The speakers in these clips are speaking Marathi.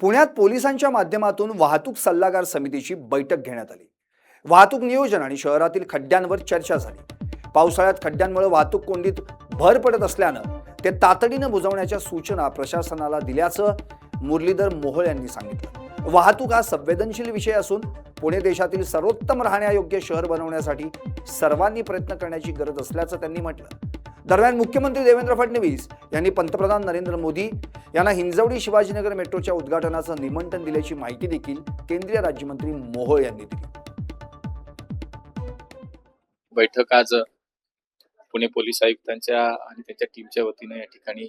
पुण्यात पोलिसांच्या माध्यमातून वाहतूक सल्लागार समितीची बैठक घेण्यात आली। वाहतूक नियोजन आणि शहरातील खड्ड्यांवर चर्चा झाली। पावसाळ्यात खड्ड्यांमुळे वाहतूक कोंडीत भर पडत असल्यानं ते तातडीनं बुजवण्याच्या सूचना प्रशासनाला दिल्याचं मुरलीधर मोहोळ यांनी सांगितलं। वाहतूक हा संवेदनशील विषय असून पुणे देशातील सर्वोत्तम राहण्यायोग्य शहर बनवण्यासाठी सर्वांनी प्रयत्न करण्याची गरज असल्याचं त्यांनी म्हटलं। दरम्यान मुख्यमंत्री देवेंद्र फडणवीस यांनी पंतप्रधान नरेंद्र मोदी यांना हिंजवडी शिवाजीनगर मेट्रोच्या उद्घाटनाचं निमंत्रण दिल्याची माहिती देखील केंद्रीय राज्यमंत्री मोहोळ यांनी दिली। बैठक आज पुणे पोलीस आयुक्तांच्या आणि त्यांच्या टीमच्या वतीने या ठिकाणी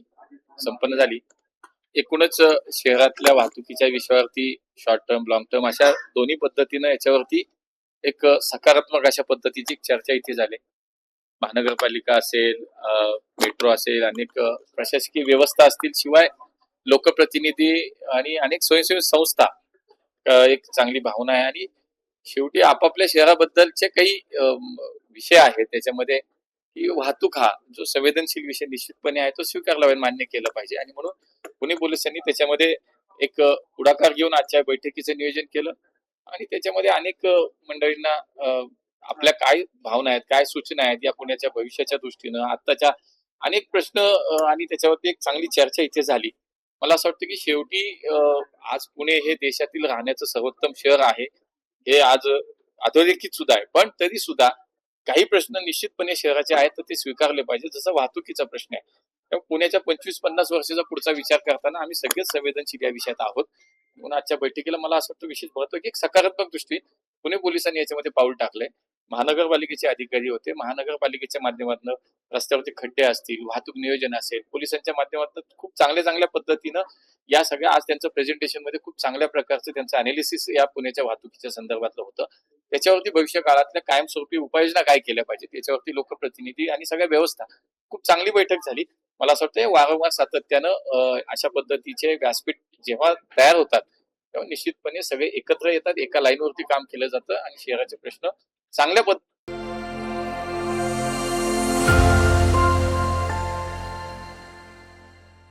संपन्न झाली। एकूणच शहरातल्या वाहतुकीच्या विषयावरती शॉर्ट टर्म लॉंग टर्म अशा दोन्ही पद्धतीने याच्यावरती एक सकारात्मक अशा पद्धतीची चर्चा इथे झाली। महानगरपालिका असेल, मेट्रो असेल, अनेक प्रशासकीय व्यवस्था असतील, शिवाय लोकप्रतिनिधी आणि अनेक स्वयंसेवी संस्था एक चांगली भावना आहे आणि शेवटी आपापल्या शहराबद्दलचे काही विषय आहेत त्याच्यामध्ये की वाहतूक हा जो संवेदनशील विषय निश्चितपणे आहे तो स्वीकारला पाहिजे, मान्य केलं पाहिजे आणि म्हणून पुणे पोलिसांनी त्याच्यामध्ये एक पुढाकार घेऊन आजच्या बैठकीचं नियोजन केलं आणि त्याच्यामध्ये अनेक मंडळींना आपल्या काय भावना आहेत, काय सूचना आहेत या पुण्याच्या भविष्याच्या दृष्टीनं आत्ताच्या अनेक प्रश्न आणि त्याच्यावरती एक चांगली चर्चा इथे झाली। मला असं वाटतं की शेवटी आज पुणे हे देशातील राहण्याचं सर्वोत्तम शहर आहे हे आज अधोरेखित सुद्धा आहे, पण तरी सुद्धा काही प्रश्न निश्चितपणे शहराचे आहेत तर ते स्वीकारले पाहिजे, जसं वाहतुकीचा प्रश्न आहे। त्यामुळे पुण्याच्या 25-50 वर्षाचा पुढचा विचार करताना आम्ही सगळेच संवेदनशील या विषयात आहोत म्हणून आजच्या बैठकीला मला असं वाटतं विशेष महत्व की एक सकारात्मक दृष्टी पुणे पोलिसांनी याच्यामध्ये पाऊल टाकलंय। महानगरपालिकेचे अधिकारी होते, महानगरपालिकेच्या माध्यमातून रस्त्यावरती खड्डे असतील, वाहतूक नियोजन असेल, पोलिसांच्या माध्यमातून खूप चांगल्या पद्धतीनं या सगळ्या आज त्यांचं प्रेझेंटेशन मध्ये खूप चांगल्या प्रकारचं त्यांचं अनालिसिस या पुण्याच्या वाहतुकीच्या संदर्भातलं होतं। त्याच्यावरती भविष्य काळातल्या कायमस्वरूपी उपाययोजना काय केल्या पाहिजेत याच्यावरती लोकप्रतिनिधी आणि सगळ्या व्यवस्था खूप चांगली बैठक झाली। मला असं वाटतं वारंवार सातत्यानं अशा पद्धतीचे व्यासपीठ जेव्हा तयार होतात तेव्हा निश्चितपणे सगळे एकत्र येतात, एका लाईनवरती काम केलं जातं आणि शहराचे प्रश्न चांगल्या